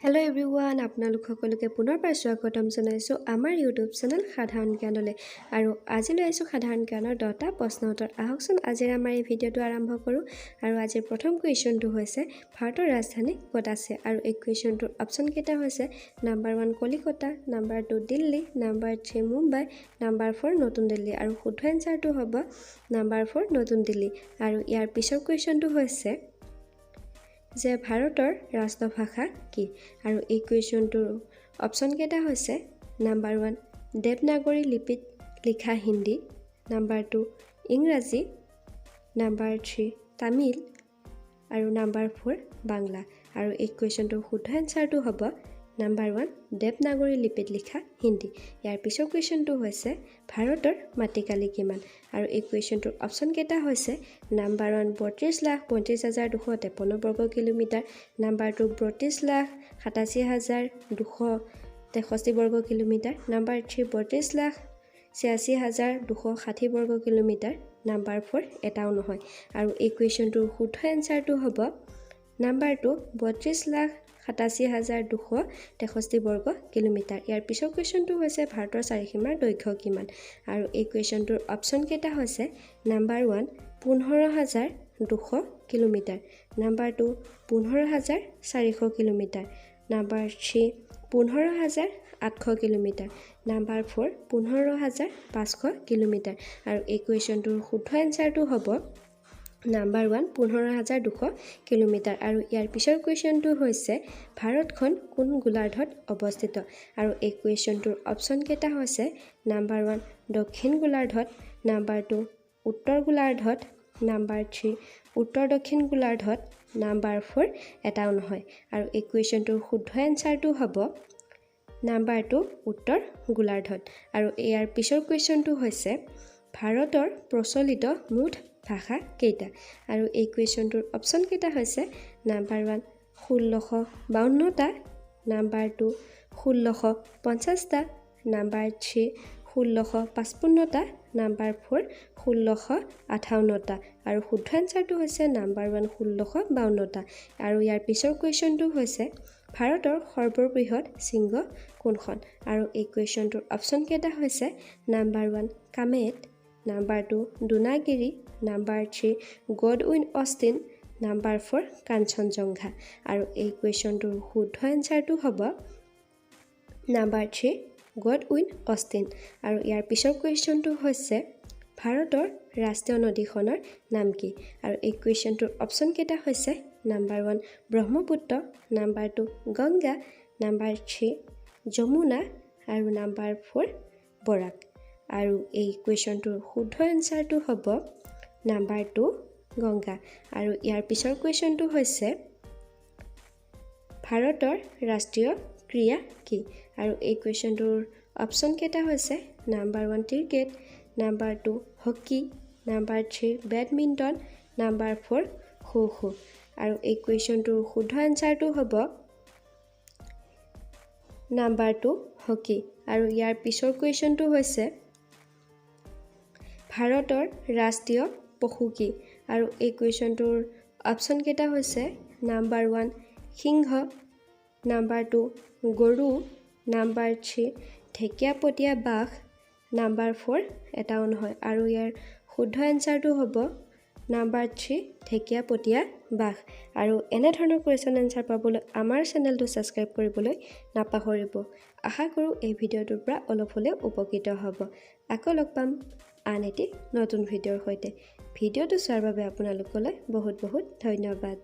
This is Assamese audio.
Hello everyone, আপোনালোক সকলোকে পুনৰ স্বাগতম জনাইছো আমাৰ YouTube চেনেল সাধাৰণ জ্ঞানলৈ আৰু আজিলৈ আইছো সাধাৰণ জ্ঞানৰ 10টা প্ৰশ্ন উত্তৰ আহকচোন আজি আমাৰ এই ভিডিঅটো আৰম্ভ কৰো আৰু আজিৰ প্ৰথম কোৱেশ্চনটো হৈছে ভাৰতৰ ৰাজধানী ক'ত আছে আৰু এই কোৱেশ্চনটোৰ অপচন কেইটা হৈছে number 1 Kolkata number 2 Delhi number 3 Mumbai number 4 নতুন দিল্লী আৰু শুদ্ধ এনসাৰটো হ'ব নাম্বাৰ 4 নতুন দিল্লী আৰু ইয়াৰ পিছৰ কোৱেশ্চনটো হৈছে যে ভাৰতৰ ৰাষ্ট্ৰভাষা কি আৰু এই কোৱেশ্চনটোৰ অপচন কেইটা হৈছে নাম্বাৰ 1 দেৱনাগৰী লিপিত লিখা হিন্দী নাম্বাৰ 2 ইংৰাজী নাম্বাৰ 3 তামিল আৰু নাম্বাৰ 4 বাংলা আৰু এই কোৱেশ্চনটোৰ শুদ্ধ এনসাৰটো হ'ব নাম্বাৰ 1 দেৱনাগৰী লিপিত লিখা হিন্দী ইয়াৰ পিছৰ কোৱেশ্চনটো হৈছে ভাৰতৰ মাটিকালি কিমান আৰু এই কোৱেশ্চনটোৰ অপচন কেইটা হৈছে নাম্বাৰ 1 32,35,253 বৰ্গ কিলোমিটাৰ নাম্বাৰ 2 32,87,263 বৰ্গ কিলোমিটাৰ নাম্বাৰ 3 32,86,260 বৰ্গ কিলোমিটাৰ নাম্বাৰ 4 এটাও নহয় আৰু এই কোৱেশ্চনটোৰ শুদ্ধ এনসাৰটো হ'ব নাম্বাৰ 2 32,87,263 বৰ্গ কিলোমিটাৰ ইয়াৰ পিছৰ কোৱেশ্চনটো হৈছে ভাৰতৰ চাৰিসীমাৰ দৈৰ্ঘ্য কিমান আৰু এই কোৱেশ্চনটোৰ অপচন কেইটা হৈছে number 1 15,200 kilometre number 2 15,400 kilometre number 3 15,800 kilometre number 4 15,500 kilometre আৰু এই কোৱেশ্চনটোৰ শুদ্ধ এনসাৰটো হ'ব নাম্বাৰ 1 15,200 কিলোমিটাৰ আৰু ইয়াৰ পিছৰ কোৱেশ্চনটো হৈছে ভাৰতখন কোন গোলাৰ্ধত অৱস্থিত আৰু এই কোৱেশ্চনটোৰ অপচন কেইটা হৈছে নাম্বাৰ 1 দক্ষিণ গোলাৰ্ধত নাম্বাৰ 2 উত্তৰ গোলাৰ্ধত নাম্বাৰ 3 উত্তৰ দক্ষিণ গোলাৰ্ধত নাম্বাৰ 4 এটাও নহয় আৰু এই কোৱেশ্চনটোৰ শুদ্ধ এনসাৰটো হ'ব নাম্বাৰ 2 উত্তৰ গোলাৰ্ধত আৰু ইয়াৰ পিছৰ কোৱেশ্চনটো হৈছে ভাৰতৰ প্ৰচলিত মুঠ ভাষা কেইটা আৰু এই কোৱেশ্চনটোৰ অপচন কেইটা হৈছে নাম্বাৰ 1 1652টা নাম্বাৰ 2 1650টা নাম্বাৰ 3 1655টা নাম্বাৰ 4 1658টা আৰু শুদ্ধ এনসাৰটো হৈছে নাম্বাৰ 1 1652টা আৰু ইয়াৰ পিছৰ কোৱেশ্চনটো হৈছে ভাৰতৰ সৰ্ববৃহৎ শৃংগ কোনখন আৰু এই কোৱেশ্চনটোৰ অপচন কেইটা হৈছে number 1 Kamet number 2 Dunagiri number 3 Godwin Austen number 4 Kanchenjunga আৰু এই কোৱেশ্চনটোৰ শুদ্ধ এনসাৰটো হ'ব নাম্বাৰ 3 গডউইন অষ্টিন আৰু ইয়াৰ পিছৰ কোৱেশ্চনটো হৈছে ভাৰতৰ ৰাষ্ট্ৰীয় নদীখনৰ নাম কি আৰু এই কোৱেশ্চনটোৰ অপচন কেইটা হৈছে number 1 Brahmaputra number 2 Ganga number 3 Yamuna আৰু নাম্বাৰ 4 বৰাক আৰু এই কুৱেশ্যনটোৰ শুদ্ধ এনসাৰটো হ'ব নাম্বাৰ 2 গংগা আৰু ইয়াৰ পিছৰ কুৱেশ্যনটো হৈছে ভাৰতৰ ৰাষ্ট্ৰীয় ক্ৰীড়া কি আৰু এই কুৱেশ্যনটোৰ অপচন কেইটা হৈছে number 1 cricket number 2 hockey number 3 badminton number 4 kho kho আৰু এই কুৱেশ্যনটোৰ শুদ্ধ এনসাৰটো হ'ব নাম্বাৰ 2 হকি আৰু ইয়াৰ পিছৰ কুৱেশ্যনটো হৈছে ভাৰতৰ ৰাষ্ট্ৰীয় পশু কি আৰু এই কুৱেশ্যনটোৰ অপচন কেইটা হৈছে নাম্বাৰ 1 সিংহ নাম্বাৰ 2 গৰু নাম্বাৰ 3 ঢেকীয়াপতীয়া বাঘ নাম্বাৰ 4 এটাও নহয় আৰু ইয়াৰ শুদ্ধ এনসাৰটো হ'ব নাম্বাৰ 3 ঢেকীয়াপতীয়া বাঘ আৰু এনে ধৰণৰ কুৱেশ্যন এনসাৰ পাবলৈ আমাৰ চেনেলটো ছাবস্ক্ৰাইব কৰিবলৈ নাপাহৰিব আশা কৰোঁ এই ভিডিঅ'টোৰ পৰা অলপ হ'লেও উপকৃত হ'ব আকৌ লগ পাম আন এটি নতুন ভিডিঅ'ৰ সৈতে ভিডিঅ'টো চোৱাৰ বাবে আপোনালোকলৈ বহুত বহুত ধন্যবাদ